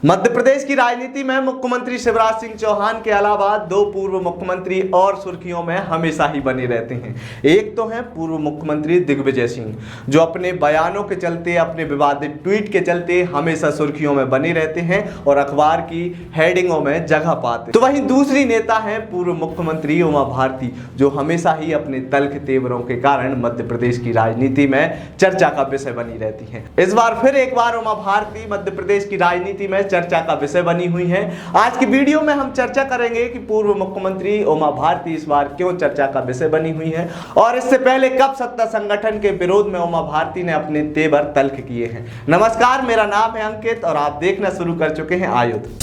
मध्य प्रदेश की राजनीति में मुख्यमंत्री शिवराज सिंह चौहान के अलावा दो पूर्व मुख्यमंत्री और सुर्खियों में हमेशा ही बने रहते हैं। एक तो हैं पूर्व मुख्यमंत्री दिग्विजय सिंह, जो अपने बयानों के चलते, अपने विवादित ट्वीट के चलते हमेशा सुर्खियों में बने रहते हैं और अखबार की हेडिंगों में जगह पाते। तो वहीं दूसरी नेता है पूर्व मुख्यमंत्री उमा भारती, जो हमेशा ही अपने तल्ख तेवरों के कारण मध्य प्रदेश की राजनीति में चर्चा का विषय बनी रहती हैं। इस बार फिर एक बार उमा भारती मध्य प्रदेश की राजनीति में चर्चा का विषय बनी हुई है। आज की वीडियो में हम चर्चा करेंगे कि पूर्व मुख्यमंत्री उमा भारती इस बार क्यों चर्चा का विषय बनी हुई है और इससे पहले कब सत्ता संगठन के विरोध में उमा भारती ने अपने तेवर तल्ख किए हैं। नमस्कार, मेरा नाम है अंकित और आप देखना शुरू कर चुके हैं आयुध।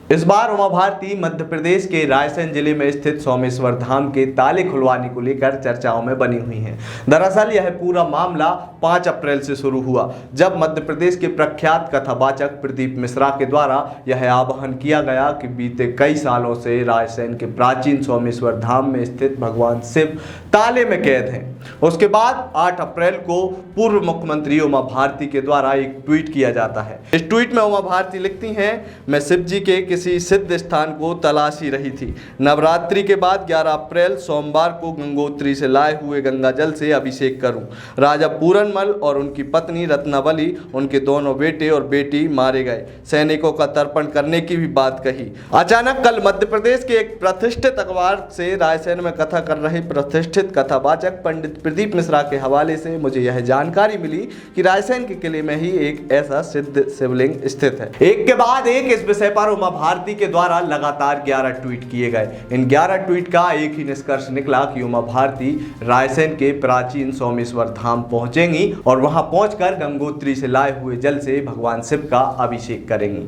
इस बार उमा भारती मध्य प्रदेश के रायसेन जिले में स्थित सोमेश्वर धाम के ताले खुलवाने को लेकर चर्चाओं में बनी हुई हैं। दरअसल यह पूरा मामला 5 अप्रैल से शुरू हुआ, जब मध्य प्रदेश के प्रख्यात कथावाचक प्रदीप मिश्रा के द्वारा यह आह्वान किया गया कि बीते कई सालों से रायसेन के प्राचीन सोमेश्वर धाम में स्थित भगवान शिव ताले में कैद हैं। उसके बाद 8 अप्रैल को पूर्व मुख्यमंत्री उमा भारती के द्वारा एक ट्वीट किया जाता है। इस ट्वीट में उमा भारती लिखती हैं, मैं शिव जी के किसी सिद्ध स्थान को तलाशी रही थी। नवरात्रि के बाद 11 अप्रैल सोमवार को गंगोत्री से लाए हुए गंगा जल से अभिषेक करूं। राजा पूरनमल और उनकी पत्नी रत्नावली, उनके दोनों बेटे और बेटी मारे गए। सैनिकों का तर्पण करने की भी बात कही। अचानक कल मध्य प्रदेश के एक प्रतिष्ठित अखबार से रायसेन में कथा कर रहे प्रतिष्ठित कथावाचक पंडित प्रदीप मिश्रा के हवाले से मुझे यह जानकारी मिली कि रायसेन के किले में ही एक ऐसा सिद्ध शिवलिंग स्थित है। एक के बाद एक इस विषय पर उमा भारती के द्वारा लगातार 11 ट्वीट किए गए। इन 11 ट्वीट का एक ही निष्कर्ष निकला कि उमा भारती रायसेन के प्राचीन सोमेश्वर धाम पहुंचेंगी और वहां पहुंचकर गंगोत्री से लाए हुए जल से भगवान शिव का अभिषेक करेंगी।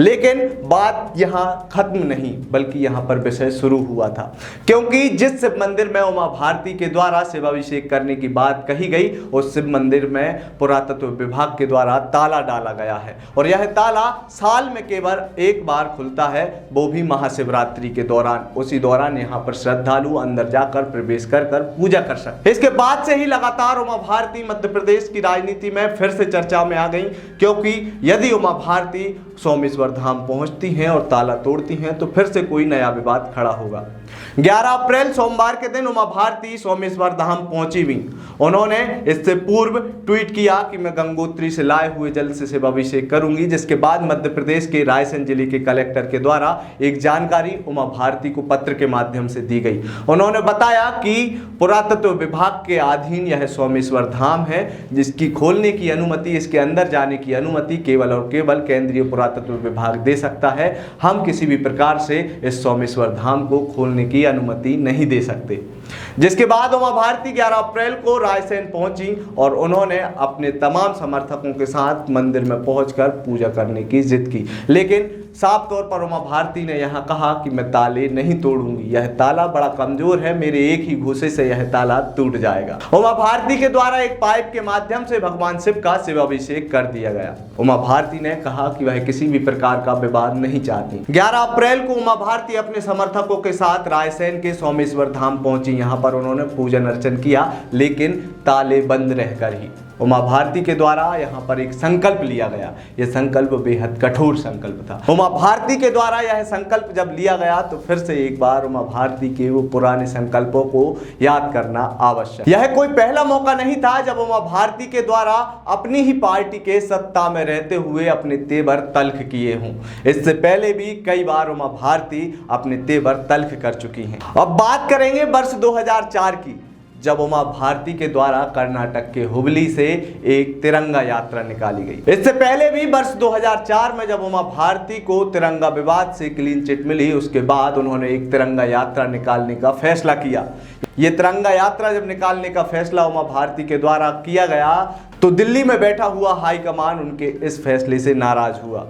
लेकिन बात यहां खत्म नहीं, बल्कि यहां पर विषय शुरू हुआ था, क्योंकि जिस शिव मंदिर में उमा भारती के द्वारा शिवाभिषेक करने की बात कही गई, उस शिव मंदिर में पुरातत्व विभाग के द्वारा ताला डाला गया है और यह ताला साल में केवल एक बार खुलता है, वो भी महाशिवरात्रि के दौरान। उसी दौरान यहाँ पर श्रद्धालु अंदर जाकर प्रवेश कर पूजा कर सकते। इसके बाद से ही लगातार उमा भारती मध्य प्रदेश की राजनीति में फिर से चर्चा में आ गई, क्योंकि यदि उमा भारती सोमेश्वर धाम पहुंचती हैं और ताला तोड़ती हैं तो फिर से कोई नया विवाद खड़ा होगा। 11 अप्रैल सोमवार के दिन उमा भारती सोमेश्वर धाम पहुंची भी। उन्होंने इससे पूर्व ट्वीट किया कि मैं गंगोत्री से लाए हुए जल से शिवाभिषेक करूंगी, जिसके बाद मध्य प्रदेश के रायसेन जिले के कलेक्टर के द्वारा एक जानकारी उमा भारती को पत्र के माध्यम से दी गई। उन्होंने बताया कि पुरातत्व विभाग के अधीन यह सोमेश्वर धाम है, जिसकी खोलने की अनुमति, इसके अंदर जाने की अनुमति केवल और केवल केंद्रीय पुरातत्व विभाग दे सकता है। हम किसी भी प्रकार से इस सोमेश्वर धाम को खोलने की अनुमति नहीं दे सकते। जिसके बाद उमा भारती 11 अप्रैल को रायसेन पहुंची और उन्होंने अपने तमाम समर्थकों के साथ मंदिर में पहुंचकर पूजा करने की जिद की। लेकिन साफ तौर पर उमा भारती ने यहां कहा कि मैं ताले नहीं तोड़ूंगी, यह ताला बड़ा कमजोर है, मेरे एक ही घूसे से यह ताला टूट जाएगा। उमा भारती के द्वारा एक पाइप के माध्यम से भगवान शिव का शिवाभिषेक कर दिया गया। उमा भारती ने कहा कि वह किसी भी प्रकार का विवाद नहीं चाहती। 11 अप्रैल को उमा भारती अपने समर्थकों के साथ रायसेन के सोमेश्वर धाम पहुंची। यहाँ पर उन्होंने पूजन अर्चन किया, लेकिन ताले बंद रहकर ही। उमा भारती के द्वारा यहाँ पर एक संकल्प लिया गया। यह संकल्प बेहद कठोर संकल्प था। उमा भारती के द्वारा यह संकल्प जब लिया गया तो फिर से एक बार उमा भारती के वो पुराने संकल्पों को याद करना आवश्यक। यह कोई पहला मौका नहीं था जब उमा भारती के द्वारा अपनी ही पार्टी के सत्ता में रहते हुए अपने तेवर तल्ख किए हों। इससे पहले भी कई बार उमा भारती अपने तेवर तल्ख कर चुकी हैं। अब बात करेंगे वर्ष 2004 की, जब उमा भारती के द्वारा कर्नाटक के हुबली से एक तिरंगा यात्रा निकाली गई। इससे पहले भी वर्ष 2004 में जब उमा भारती को तिरंगा विवाद से क्लीन चिट मिली, उसके बाद उन्होंने एक तिरंगा यात्रा निकालने का फैसला किया। ये तिरंगा यात्रा जब निकालने का फैसला उमा भारती के द्वारा किया गया तो दिल्ली में बैठा हुआ हाईकमान उनके इस फैसले से नाराज हुआ।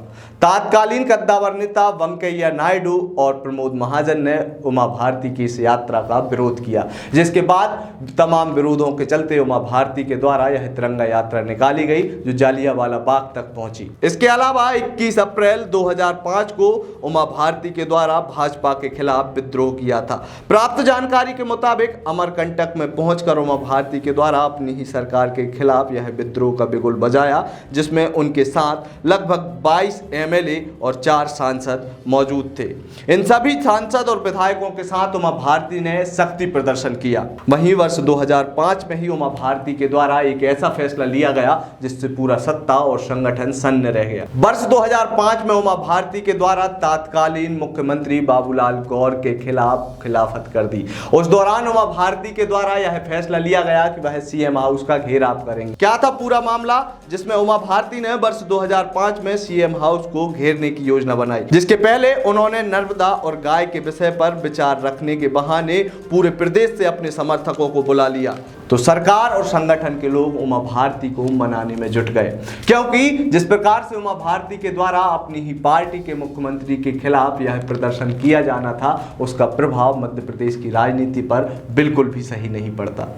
तात्कालीन कद्दावर नेता वेंकैया नायडू और प्रमोद महाजन ने उमा भारती की इस यात्रा का विरोध किया, जिसके बाद तमाम विरोधों के चलते उमा भारती के द्वारा यह तिरंगा यात्रा निकाली गई जो जालियांवाला बाग तक पहुंची। इसके अलावा 21 अप्रैल 2005 को उमा भारती के द्वारा भाजपा के खिलाफ विद्रोह किया था। प्राप्त जानकारी के मुताबिक अमरकंटक में पहुंचकर उमा भारती के द्वारा अपनी ही सरकार के खिलाफ यह विद्रोह का बिगुल बजाया, जिसमें उनके साथ लगभग 22 एमएलए और 4 सांसद मौजूद थे। इन सभी सांसद और विधायकों के साथ उमा भारती ने शक्ति प्रदर्शन किया। वहीं वर्ष 2005 में ही उमा भारती के द्वारा एक ऐसा फैसला लिया गया जिससे पूरा सत्ता और संगठन सन्न रह गया। वर्ष 2005 में उमा भारती के द्वारा तत्कालीन मुख्यमंत्री बाबूलाल गौर के खिलाफ खिलाफत कर दी। उस दौरान उमा भारती के द्वारा यह फैसला लिया गया कि वह सीएम हाउस का घेराव करेंगे। क्या था पूरा मामला, जिसमें उमा भारती ने वर्ष 2005 में सीएम हाउस को घेरने की योजना बनाई, जिसके पहले उन्होंने नर्मदा और गाय के विषय पर विचार रखने के बहाने पूरे प्रदेश से अपने समर्थकों को बुला लिया। तो सरकार और संगठन के लोग उमा भारती को मनाने में जुट गए, क्योंकि जिस प्रकार से उमा भारती के द्वारा अपनी ही पार्टी के मुख्यमंत्री के खिलाफ यह प्रदर्शन किया जाना था, उसका प्रभाव मध्य प्रदेश की राजनीति पर बिल्कुल भी सही नहीं पड़ता।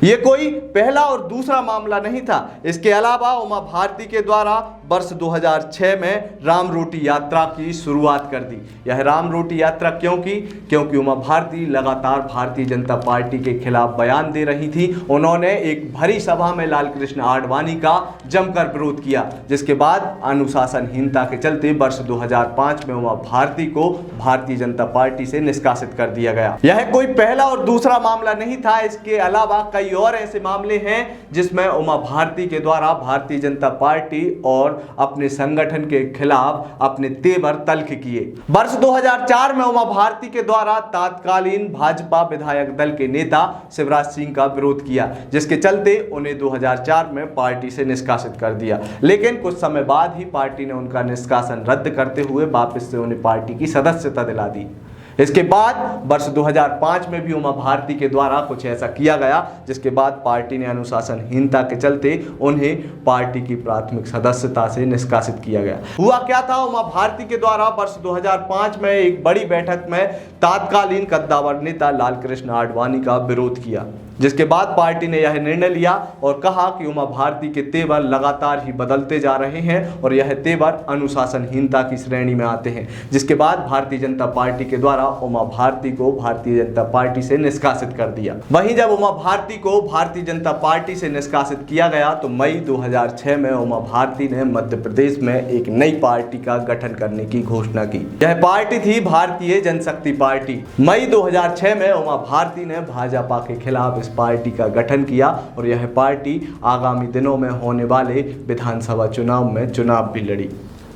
ये कोई पहला और दूसरा मामला नहीं था। इसके अलावा उमा भारती के द्वारा वर्ष 2006 में राम रोटी यात्रा की शुरुआत कर दी। यह राम रोटी यात्रा क्योंकि उमा भारती लगातार भारतीय जनता पार्टी के खिलाफ बयान दे रही थी। उन्होंने एक भरी सभा में लालकृष्ण आडवाणी का जमकर विरोध किया, जिसके बाद अनुशासनहीनता के चलते वर्ष 2005 में उमा भारती को भारतीय जनता पार्टी से निष्कासित कर दिया गया। यह कोई पहला और दूसरा मामला नहीं था। इसके अलावा कई और ऐसे मामले हैं जिसमें उमा भारती के द्वारा भारतीय जनता पार्टी और अपने संगठन के खिलाफ अपने तेवर तल्ख किए। वर्ष 2004 में उमा भारती के द्वारा तत्कालीन भाजपा विधायक दल के नेता शिवराज सिंह का विरोध किया, जिसके चलते उन्हें 2004 में पार्टी से निष्कासित कर दिया। लेकिन कुछ समय बाद ही पार्टी ने उनका निष्कासन रद्द करते हुए वापस से उन्हें पार्टी की सदस्यता दिला दी। इसके बाद वर्ष 2005 में भी उमा भारती के द्वारा कुछ ऐसा किया गया, जिसके बाद पार्टी ने अनुशासनहीनता के चलते उन्हें पार्टी की प्राथमिक सदस्यता से निष्कासित किया गया। हुआ क्या था, उमा भारती के द्वारा वर्ष 2005 में एक बड़ी बैठक में तत्कालीन कद्दावर नेता लालकृष्ण आडवाणी का विरोध किया, जिसके बाद पार्टी ने यह निर्णय लिया और कहा कि उमा भारती के तेवर लगातार ही बदलते जा रहे हैं और यह तेवर अनुशासनहीनता की श्रेणी में आते हैं। जिसके बाद भारतीय जनता पार्टी के द्वारा उमा भारती को भारतीय जनता पार्टी से निष्कासित कर दिया। वहीं जब उमा भारती को भारतीय जनता पार्टी से निष्कासित किया गया तो मई 2006 में उमा भारती ने मध्य प्रदेश में एक नई पार्टी का गठन करने की घोषणा की। यह पार्टी थी भारतीय जनशक्ति पार्टी। मई 2006 में उमा भारती ने भाजपा के खिलाफ पार्टी का गठन किया और यह पार्टी आगामी दिनों में होने वाले विधानसभा चुनाव में चुनाव भी लड़ी।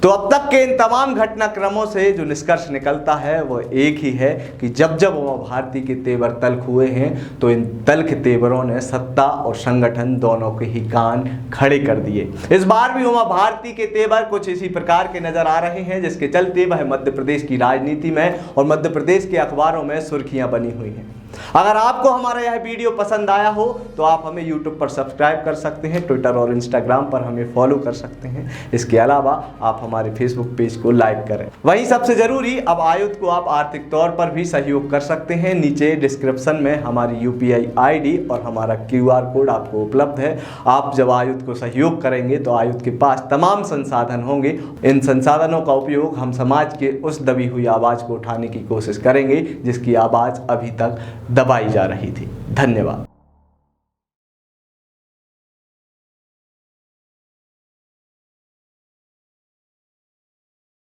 तो अब तक के इन तमाम घटनाक्रमों से जो निष्कर्ष निकलता है वो एक ही है कि जब जब उमा भारती के तेवर तल्ख हुए हैं तो इन तल्ख तेवरों ने सत्ता और संगठन दोनों के ही कान खड़े कर दिए। इस बार भी उमा भारती के तेवर कुछ इसी प्रकार के नजर आ रहे हैं, जिसके चलते वह मध्य प्रदेश की राजनीति में और मध्य प्रदेश के अखबारों में सुर्खियां बनी हुई हैं। अगर आपको हमारा यह वीडियो पसंद आया हो तो आप हमें YouTube पर सब्सक्राइब कर सकते हैं, ट्विटर और इंस्टाग्राम पर हमें फॉलो कर सकते हैं। इसके अलावा आप हमारे फेसबुक पेज को लाइक करें। वहीं सबसे जरूरी, अब आयुध को आप आर्थिक तौर पर भी सहयोग कर सकते हैं। नीचे डिस्क्रिप्शन में हमारी UPI ID और हमारा QR कोड आपको उपलब्ध है। आप जब आयुध को सहयोग करेंगे तो आयुध के पास तमाम संसाधन होंगे। इन संसाधनों का उपयोग हम समाज के उस दबी हुई आवाज़ को उठाने की कोशिश करेंगे जिसकी आवाज़ अभी तक दबाई जा रही थी। धन्यवाद।